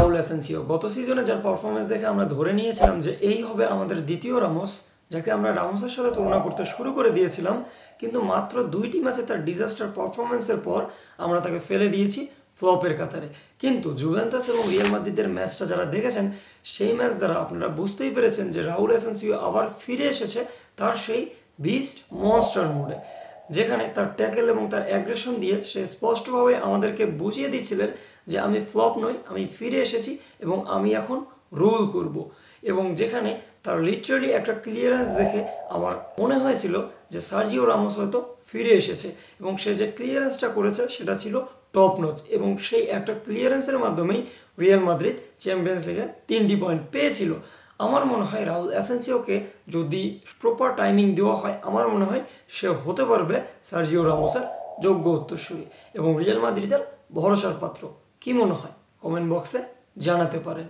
Raul Asensio গত সিজনে যার পারফরমেন্স দেখে আমরা ধরে নিয়েছিলাম যে এই হবে আমাদের দ্বিতীয় রামোস, যাকে আমরা রামোসের সাথে তুলনা করতে শুরু করে দিয়েছিলাম, কিন্তু মাত্র 2টি ম্যাচে তার ডিজাস্টার পারফরমেন্সের পর আমরা তাকে ফেলে দিয়েছি ফ্লপের কাতারে। কিন্তু জুভেন্টাস এবং রিয়াল মাদ্রিদের ম্যাচটা যারা দেখেছেন সেই ম্যাচ দ্বারা আপনারা বুঝতেই পেরেছেন যে রাউল অ্যাসেন্সিও আবার ফিরে এসেছে তার সেই বিস্ট মনস্টার মোডে, যেখানে তার ট্যাকেল এবং তার অ্যাগ্রেশন দিয়ে সে স্পষ্টভাবে আমাদেরকে বুঝিয়ে দিচ্ছিলেন যে আমি ফ্লপ নই, আমি ফিরে এসেছি এবং আমি এখন রুল করব। এবং যেখানে তার লিটারালি একটা ক্লিয়ারেন্স দেখে আমার মনে হয়েছিল যে সার্জিও রামোস হয়তো ফিরে এসেছে, এবং সে যে ক্লিয়ারেন্সটা করেছে সেটা ছিল টপ নচ, এবং সেই একটা ক্লিয়ারেন্সের মাধ্যমেই রিয়াল মাদ্রিদ চ্যাম্পিয়ন্স লিগে 3টি পয়েন্ট পেয়েছিল। আমার মনে হয় রাউল অ্যাসেন্সিওকে যদি প্রপার টাইমিং দেওয়া হয়, আমার মনে হয় সে হতে পারবে সার্জিও রামোসের যোগ্য উত্তরসূরি এবং রিয়াল মাদ্রিদের ভরসার পাত্র। কি মনে হয় কমেন্ট বক্সে জানাতে পারেন।